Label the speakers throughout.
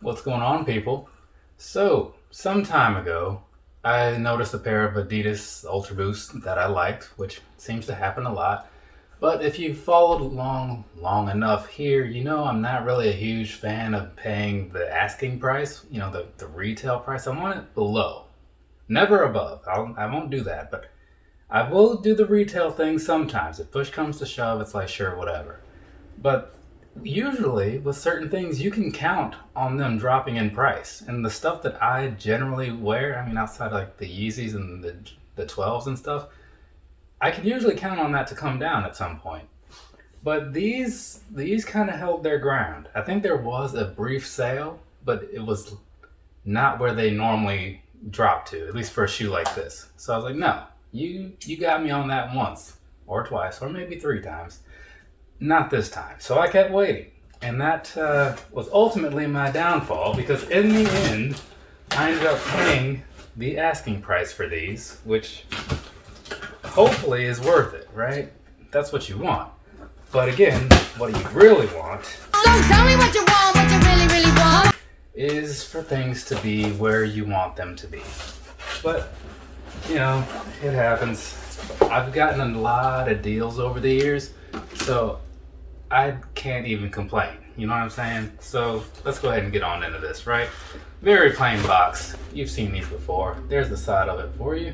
Speaker 1: What's going on, people? So, some time ago, I noticed a pair of Adidas Ultraboost that I liked, which seems to happen a lot. But if you followed along long enough here, you know I'm not really a huge fan of paying the asking price, the retail price. I want it below, never above. I won't do that, but I will do the retail thing sometimes. If push comes to shove, it's like, sure, whatever. But usually with certain things you can count on them dropping in price, and the stuff that I generally wear, I mean, outside like the Yeezys and the 12s and stuff, I can usually count on that to come down at some point. But these kind of held their ground. I think there was a brief sale, but it was not where they normally drop to, at least for a shoe like this. So I was like, no, you got me on that once or twice or maybe three times. Not this time. So I kept waiting. And that was ultimately my downfall, because in the end, I ended up paying the asking price for these, which hopefully is worth it, right? That's what you want. But again, what you really want,
Speaker 2: So tell me what you want, what you really, really want.
Speaker 1: is for things to be where you want them to be. But, it happens. I've gotten a lot of deals over the years, so I can't even complain. You know what I'm saying? So let's go ahead and get on into this, right? Very plain box. You've seen these before. There's the side of it for you.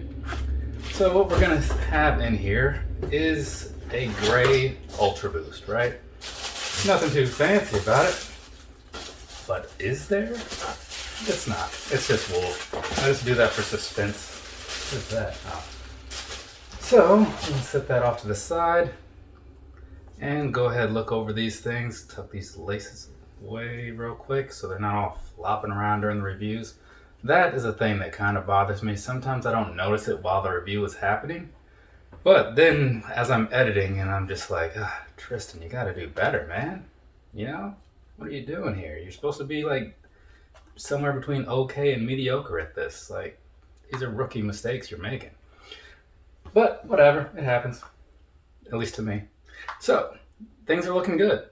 Speaker 1: So what we're gonna have in here is a gray Ultraboost, right? Nothing too fancy about it. But is there? It's not. It's just wool. I just do that for suspense. What is that? Oh. So, let's set that off to the side and go ahead and look over these things. Tuck these laces away real quick so they're not all flopping around during the reviews. That is a thing that kind of bothers me. Sometimes I don't notice it while the review is happening. But then as I'm editing, and I'm just like, Tristan, you gotta do better, man. What are you doing here? You're supposed to be like somewhere between okay and mediocre at this. Like, these are rookie mistakes you're making. But whatever, it happens. At least to me. So, things are looking good.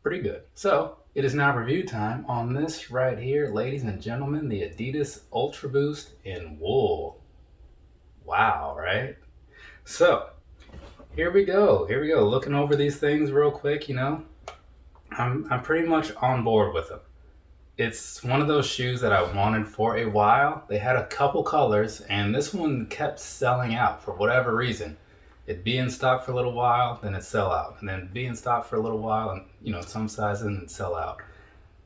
Speaker 1: Pretty good. So, it is now review time on this right here, ladies and gentlemen, the Adidas Ultraboost in wool. Wow, right? So, here we go. Looking over these things real quick, I'm pretty much on board with them. It's one of those shoes that I wanted for a while. They had a couple colors, and this one kept selling out for whatever reason. It'd be in stock for a little while, then it'd sell out, and then be in stock for a little while, and some sizes and sell out.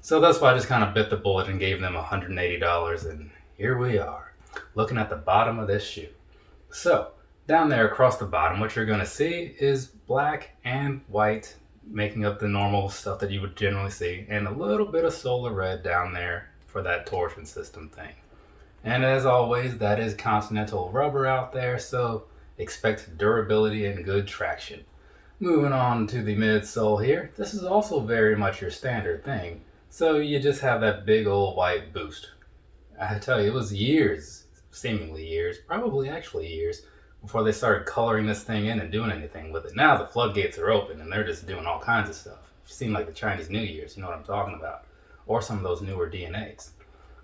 Speaker 1: So that's why I just kind of bit the bullet and gave them $180, and here we are, looking at the bottom of this shoe. So down there across the bottom, what you're going to see is black and white, making up the normal stuff that you would generally see, and a little bit of solar red down there for that torsion system thing. And as always, that is Continental rubber out there, so expect durability and good traction. Moving on to the midsole here, this is also very much your standard thing. So you just have that big old white boost. I tell you, it was years, seemingly years, probably actually years, before they started coloring this thing in and doing anything with it. Now the floodgates are open and they're just doing all kinds of stuff. It seemed like the Chinese New Year's, you know what I'm talking about. Or some of those newer DNAs.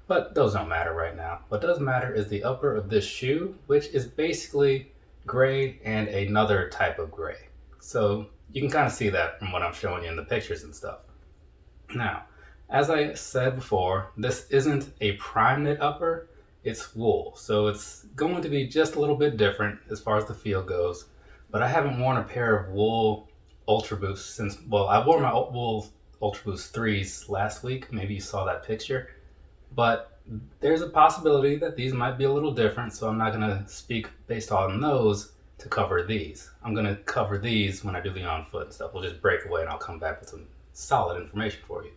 Speaker 1: But those don't matter right now. What does matter is the upper of this shoe, which is basically gray and another type of gray. So you can kind of see that from what I'm showing you in the pictures and stuff. Now, as I said before, this isn't a prime knit upper. It's wool, so it's going to be just a little bit different as far as the feel goes. But I haven't worn a pair of wool Ultraboosts since, I wore my wool Ultraboost 3s last week. Maybe you saw that picture. But there's a possibility that these might be a little different, so I'm not going to speak based on those to cover these. I'm going to cover these when I do the on foot and stuff. We'll just break away and I'll come back with some solid information for you.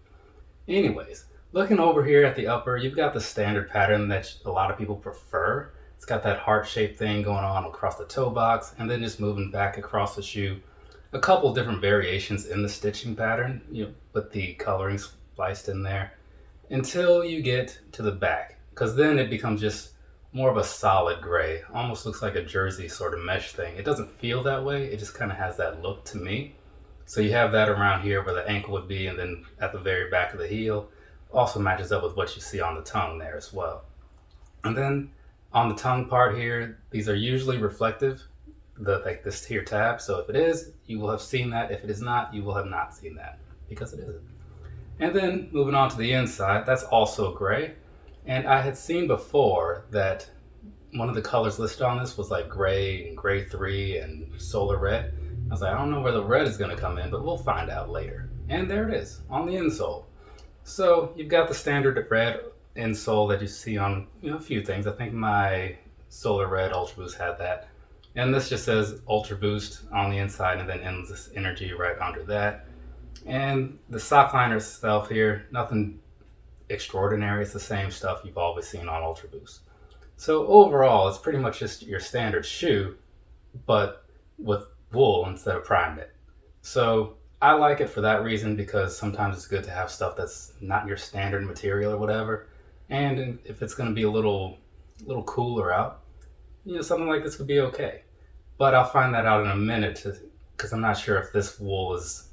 Speaker 1: Anyways, looking over here at the upper, you've got the standard pattern that a lot of people prefer. It's got that heart-shaped thing going on across the toe box, and then just moving back across the shoe. A couple different variations in the stitching pattern, with the coloring spliced in there, until you get to the back, because then it becomes just more of a solid gray. Almost looks like a jersey sort of mesh thing. It doesn't feel that way, it just kind of has that look to me. So you have that around here where the ankle would be, and then at the very back of the heel. also matches up with what you see on the tongue there as well. And then on the tongue part here, these are usually reflective, like this here tab. So if it is, you will have seen that. If it is not, you will have not seen that because it isn't. And then moving on to the inside, that's also gray. And I had seen before that one of the colors listed on this was like gray and gray 3 and solar red. I was like, I don't know where the red is going to come in, but we'll find out later. And there it is on the insole. So you've got the standard red insole that you see on a few things. I think my solar red Ultraboost had that. And this just says Ultraboost on the inside and then endless energy right under that. And the sock liner itself here, nothing extraordinary. It's the same stuff you've always seen on Ultraboost. So overall, it's pretty much just your standard shoe, but with wool instead of primeknit. So I like it for that reason, because sometimes it's good to have stuff that's not your standard material or whatever. And if it's going to be a little cooler out, something like this would be okay. But I'll find that out in a minute, because I'm not sure if this wool is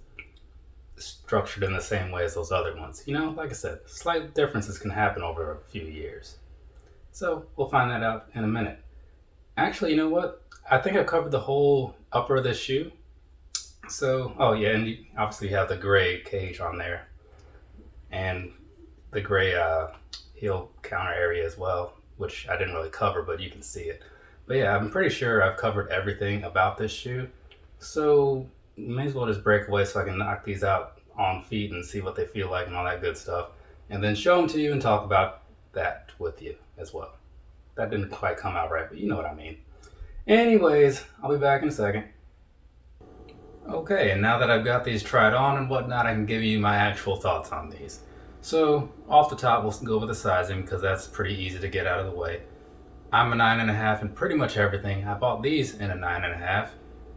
Speaker 1: structured in the same way as those other ones. Like I said, slight differences can happen over a few years. So we'll find that out in a minute. Actually, you know what? I think I've covered the whole upper of this shoe. So, oh yeah, and you obviously have the gray cage on there. And the gray heel counter area as well, which I didn't really cover, but you can see it. But yeah, I'm pretty sure I've covered everything about this shoe. So may as well just break away so I can knock these out on feet and see what they feel like and all that good stuff. And then show them to you and talk about that with you as well. That didn't quite come out right, but you know what I mean. Anyways, I'll be back in a second. Okay, and now that I've got these tried on and whatnot, I can give you my actual thoughts on these. So off the top, we'll go with the sizing because that's pretty easy to get out of the way. I'm a 9.5 in pretty much everything. I bought these in a 9.5.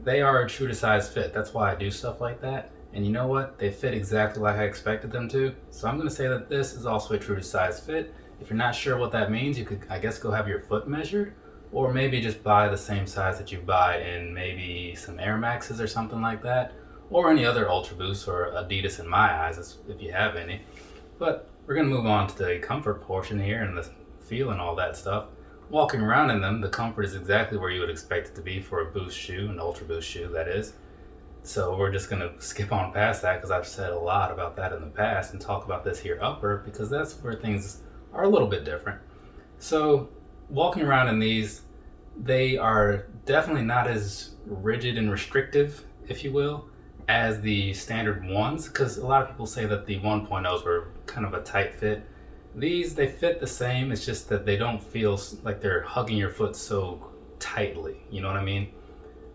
Speaker 1: They are a true to size fit. That's why I do stuff like that. And you know what? They fit exactly like I expected them to. So I'm going to say that this is also a true to size fit. If you're not sure what that means, you could, I guess, go have your foot measured, or maybe just buy the same size that you buy in maybe some Air Maxes or something like that, or any other Ultraboost or Adidas in my eyes, if you have any. But we're going to move on to the comfort portion here and the feel and all that stuff. Walking around in them, the comfort is exactly where you would expect it to be for a Boost shoe, an Ultraboost shoe that is. So we're just going to skip on past that because I've said a lot about that in the past and talk about this here upper because that's where things are a little bit different. So walking around in these, they are definitely not as rigid and restrictive, if you will, as the standard ones, because a lot of people say that the 1.0s were kind of a tight fit. These, they fit the same, it's just that they don't feel like they're hugging your foot so tightly, you know what I mean?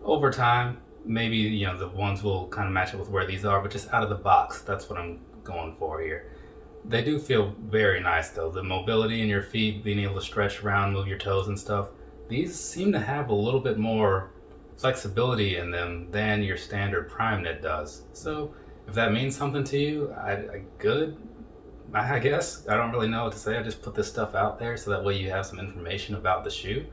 Speaker 1: Over time, maybe, the ones will kind of match up with where these are, but just out of the box, that's what I'm going for here. They do feel very nice though. The mobility in your feet, being able to stretch around, move your toes and stuff, these seem to have a little bit more flexibility in them than your standard primeknit does. So if that means something to you, good. I guess. I don't really know what to say. I just put this stuff out there so that way you have some information about the shoe.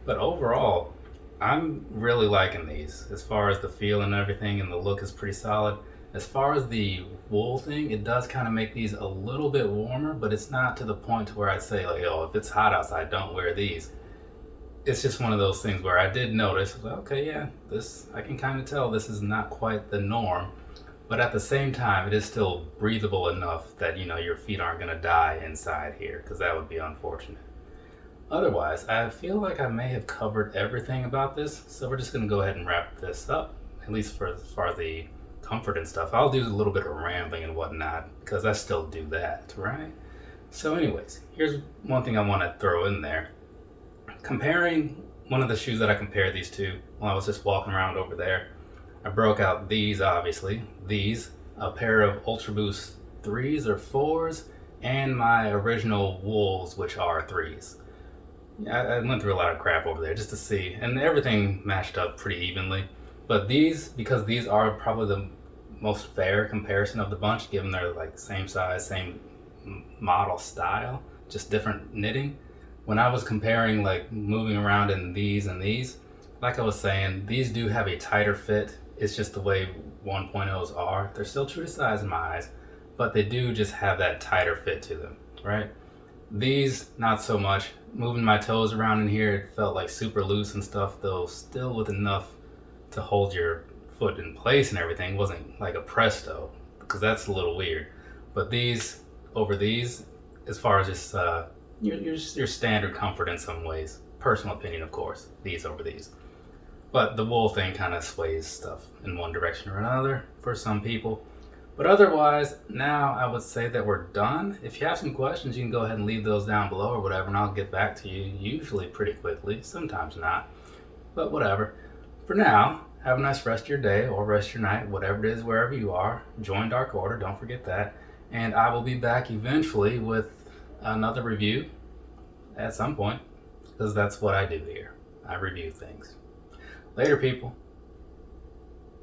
Speaker 1: But overall, I'm really liking these. As far as the feel and everything, and the look is pretty solid. As far as the wool thing, it does kind of make these a little bit warmer, but it's not to the point where I'd say like, oh, if it's hot outside, don't wear these. It's just one of those things where I did notice, okay, yeah, I can kind of tell this is not quite the norm. But at the same time, it is still breathable enough that, your feet aren't going to die inside here, because that would be unfortunate. Otherwise, I feel like I may have covered everything about this, so we're just going to go ahead and wrap this up, at least as far as the comfort and stuff. I'll do a little bit of rambling and whatnot, because I still do that, right? So anyways, here's one thing I want to throw in there. Comparing one of the shoes that I compared these to while I was just walking around over there, I broke out these, obviously. These, a pair of Ultraboost 3s or 4s, and my original Wools, which are 3s. I went through a lot of crap over there just to see, and everything matched up pretty evenly. But these, because these are probably the most fair comparison of the bunch, given they're like same size, same model style, just different knitting. When I was comparing like moving around in these and these, like I was saying, these do have a tighter fit. It's just the way 1.0s are. They're still true to size in my eyes, but they do just have that tighter fit to them, right? These, not so much. Moving my toes around in here, it felt like super loose and stuff, though still with enough to hold your foot in place and everything. It wasn't like a Presto, because that's a little weird. But these over these, as far as just your standard comfort in some ways. Personal opinion, of course, these over these. But the wool thing kind of sways stuff in one direction or another for some people. But otherwise, now I would say that we're done. If you have some questions, you can go ahead and leave those down below or whatever, and I'll get back to you, usually pretty quickly, sometimes not, but whatever. For now, have a nice rest of your day or rest of your night, whatever it is, wherever you are. Join Dark Order, don't forget that. And I will be back eventually with another review at some point, because that's what I do here. I review things. Later, people.